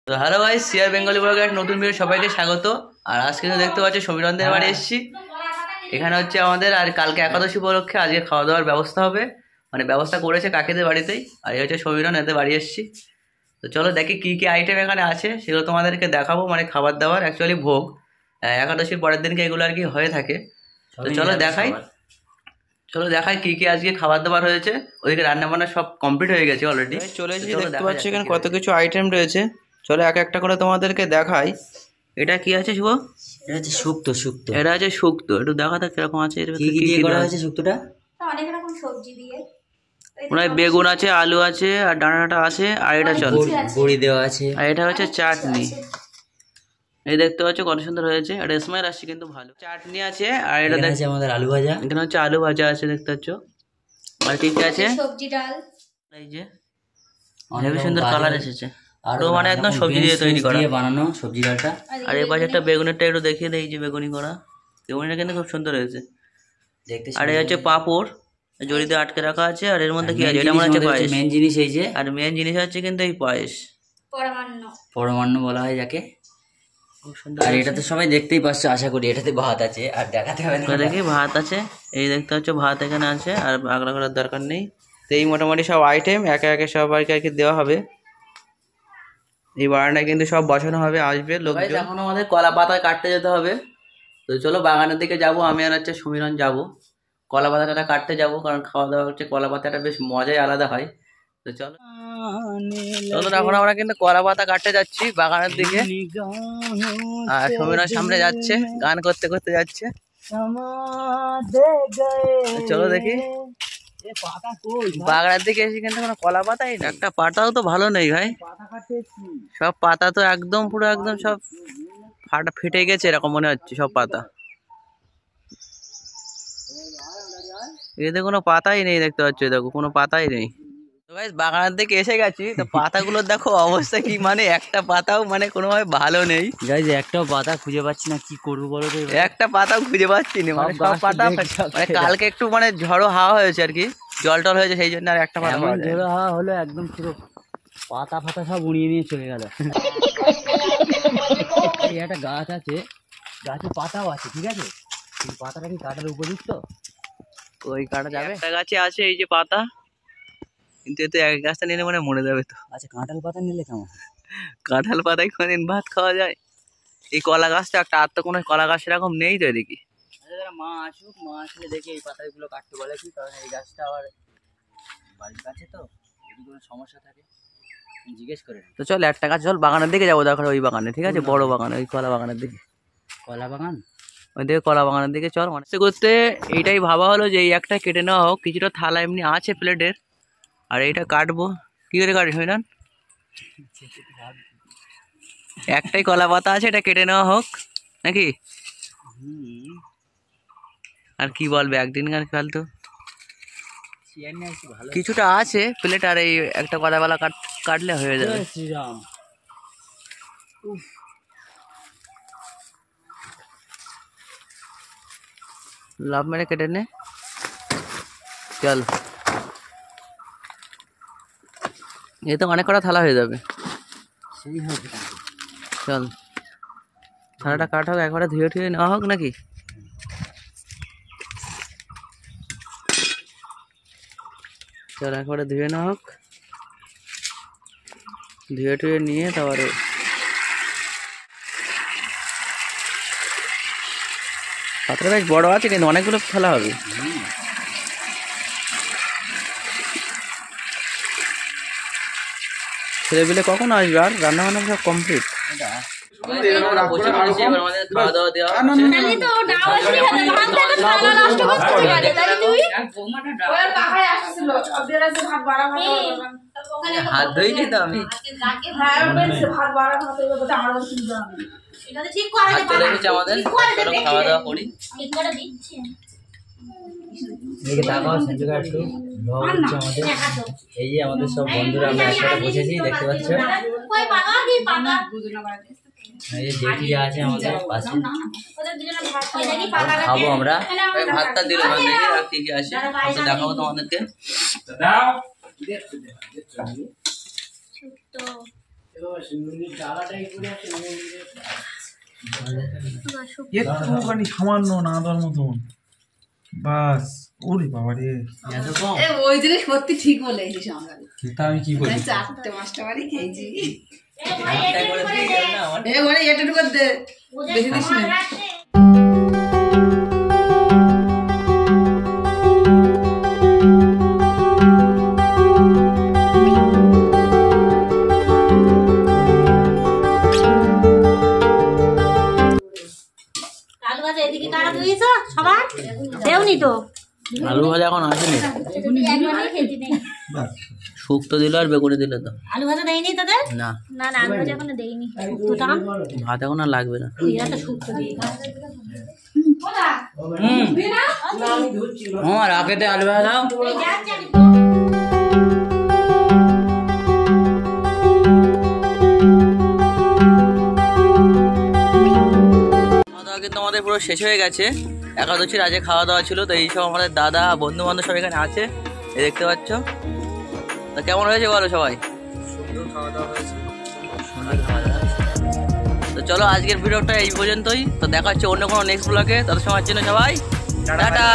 তো hello guys, CR Bengali ব্লগে এক নতুন ভিডিও সবাইকে স্বাগত। আর আজকে তো দেখতে পাচ্ছি সমীরণদের বাড়ি এসেছি। এখানে হচ্ছে আমাদের আর কালকে একাদশী উপলক্ষে আজকে খাওয়া দাওয়ার ব্যবস্থা হবে, মানে ব্যবস্থা করেছে কাকিদের বাড়িতেই। আর এই হচ্ছে সমীরণ, এদের বাড়ি এসেছি। তো চলো দেখি কী কী আইটেম এখানে আছে, সেগুলো তোমাদেরকে দেখাবো। মানে খাবার দাবার অ্যাকচুয়ালি ভোগ একাদশীর পরের দিনকে এগুলো আর কি হয়ে থাকে। তো চলো দেখাই কি কি আজকে খাবার দাবার হয়েছে। ওদিকে রান্না বান্না সব কমপ্লিট হয়ে গেছে অলরেডি। চলে এসেছি, দেখতে পাচ্ছি এখানে কত কিছু আইটেম রয়েছে। চলো এক একটা করে তোমাদেরকে দেখাই। এটা কি আছে শুভ? এটা হচ্ছে শুক্তো। এটা আছে শুক্তো, একটু দেখা থাক কিরকম আছে। কি কি দিয়ে করা হয়েছে শুক্তোটা? অনেক রকম সবজি দিয়ে, মনে হয় বেগুন আছে, আলু আছে, আর ডাঁটা আছে, আর এটা চল বড়ি দেওয়া আছে, আর এটা হচ্ছে চাটনি। এই দেখতে পাচ্ছ কত সুন্দর হয়েছে, এটা স্মেল আসছে কিন্তু ভালো। চাটনি আছে, আর এটা আছে আমাদের আলু ভাজা। এখানে হচ্ছে আলু ভাজা আছে, দেখতে পাচ্ছ। আর ঠিক আছে সবজি ডাল, এই যে হেবি সুন্দর কালার এসেছে। আর মানে একদম সবজি দিয়ে তৈরি করা, বানানো সবজি ডালটা। আর এই পাশে একটা বেগুনেরটা একটু দেখিয়ে দেই, যে বেগুনি করা বেগুনিটা কিন্তু খুব সুন্দর হয়েছে দেখতে। আর এই হচ্ছে পাঁপড়, জড়িতে আটকে রাখা আছে। আর এর মধ্যে কি আছে? এটা মনে হচ্ছে পায়েস, মেন জিনিস এই যে। আর মেন জিনিস হচ্ছে কিন্তু এই পায়েস, পরমান্ন বলা হয় যাকে। খুব সুন্দর। আর এটা তো সবাই দেখতেই পাচ্ছে, আশা করি এটাতে ভাত আছে, আর দেখাতে হবে না। দেখি ভাত আছে, এই দেখতে পাচ্ছ ভাত এখানে আছে, আর আগলা করার দরকার নেই। তো এই মোটামুটি সব আইটেম একে একে সব আর কি দেওয়া হবে। এই বারান্দায় কিন্তু সব বসানো হবে, আসবে লোক। এখন আমাদের কলা পাতা কাটতে যেতে হবে। তো চলো বাগানের দিকে যাব, আমি আর হচ্ছে সমীরণ যাবো। কলা পাতাটা কাটতে যাব, কারণ খাওয়া দাওয়া হচ্ছে কলা পাতাটা বেশ মজাই আলাদা হয়। তো চলো এখন আমরা কিন্তু কলা পাতা কাটতে যাচ্ছি বাগানের দিকে। আর সমীরণ সামনে যাচ্ছে, গান করতে করতে যাচ্ছে। চলো দেখি বাগানের দিকে এসে কিন্তু কোনো কলা পাতাই না, একটা পাতাও তো ভালো নেই ভাই। সব পাতা তো একদম পুরো একদম সব ফেটে গেছে এরকম মনে হচ্ছে সব পাতা। এতে কোনো পাতাই নেই, দেখতে পাচ্ছ, দেখো কোনো পাতাই নেই। তো গাইস বাগানের দিকে এসে গেছি, তো পাতাগুলোর দেখো অবস্থা কি, মানে একটা পাতাও মানে কোনোভাবে ভালো নেই। গাইস একটাও পাতা খুঁজে পাচ্ছি না, কি করবো বলো তো? একটা পাতাও খুঁজে পাচ্ছি না, মানে সব পাতা মানে কালকে একটু মানে ঝড়ো হাওয়া হয়েছে আর কি, জল টল হয়েছে, সেই জন্য আর একটা পাতা পাওয়া যায়। ঝড়ো হাওয়া হলো একদম পুরো পাতা ফাতা সব উড়িয়ে নিয়ে চলে গেল। এই একটা গাছ আছে, গাছে পাতাও আছে, ঠিক আছে, এই পাতাটা কি কাটার উপযুক্ত? ওই কাটা যাবে? একটা গাছে আছে এই যে পাতা, কিন্তু এতে এক গাছটা নিলে মানে মরে যাবে। তো আচ্ছা, কাঁঠাল পাতা নিলে কেমন? কাঁঠাল পাতায় কোনদিন ভাত খাওয়া যায়? এই কলা গাছটা একটা, আর তো কোনো কলা গাছ এরকম নেই তো এদিকে। আচ্ছা, মা আসুক, মা আসলে দেখি এই পাতাগুলো কাটতে বলে কি, কারণ এই গাছটা আবার বাড়ির কাছে, তো যদি কোনো সমস্যা থাকে জিজ্ঞেস করে। তো চল একটা গাছ, চল বাগানের দিকে যাবো, দেখো ওই বাগানে, ঠিক আছে, বড় বাগানে, ওই কলা বাগানের দিকে। কলা বাগান? ওই দিকে কলা বাগানের দিকে চল। মানে করতে এইটাই ভাবা হলো যে এই একটা কেটে নেওয়া হোক, কিছুটা থালা এমনি আছে প্লেটের, আর এইটা কাটবো। কি করে কাটিস হইনান? একটাই কলা পাতা আছে, এটা কেটে নেওয়া হোক নাকি? আর কি বলবে, একদিন আর ফালতু কিছুটা আছে প্লেট, আর এই একটা কলাপালা কাটলে হয়ে যাবে। শ্রীরাম, লাভ মেরে কেটে নে, চল। এ তো অনেক কটা থালা হয়ে যাবে। চল থালাটা কাটা হোক, একবারে ধুয়ে টুয়ে নেওয়া হোক নাকি? চল একবারে ধুয়ে নেওয়া হোক, ধুয়ে টুয়ে নিয়ে তারপরে পাত্রটা বেশ বড় আছে, কিন্তু অনেকগুলো থালা হবে। ছেলেপিলে কখন আসবে? আর রান্না বান্না সব কমপ্লিট। খাওয়া দাওয়া দেওয়া হাত ধুয়েছি তো আমি। আমাদের খাওয়া দাওয়া করি। এই যে আমাদের সব বন্ধুরা আমরা একসাথে বসেছি, দেখতে পাচ্ছ। এই যে জেঠি আছে আমাদের পাশে, খাবো আমরা। ভাতটা দিল, কি কি আছে দেখাবো তোমাদেরকে। একটুখানি সামান্য না দেওয়ার মতন বাস। ওরে বাবা রে, ওই জিনিস সত্যি ঠিক বলেছিস আমরা। তা আমি কি করি? 4-5টা বাড়ি খেয়েছি। এবারে এটুকু করে দে, বেশি দিস না। আলু ভাজা এদিকে কারা ধুইছ সবার দেওনি তো আলু ভাজা এখন আসেনি, একবারই খেয়েছি নেই শুক্তো দিল আর বেগুনি দিল তো। আলু ভাজা দেয়নি তোদের? না না না আলু ভাজা এখনো দেয়নি শুক্তোটা ভাত এখন আর লাগবে না। এরা তো শুক্তো দিয়ে রাখেতে আলু ভাজা দাও। খাওয়া দাওয়া কিন্তু আমাদের পুরো শেষ হয়ে গেছে। একাদশীর আজকে খাওয়া দাওয়া ছিল, তো এইসব আমাদের দাদা বন্ধু বান্ধব সব এখানে আছে, এই দেখতে পাচ্ছ। তো কেমন হয়েছে বলো সবাই? সুন্দর খাওয়া দাওয়া হয়েছে। তো চলো আজকের ভিডিওটা এই পর্যন্তই। তো দেখা হচ্ছে অন্য কোনো নেক্সট ব্লগে। তাদের সময়ের জন্য সবাই টাটা।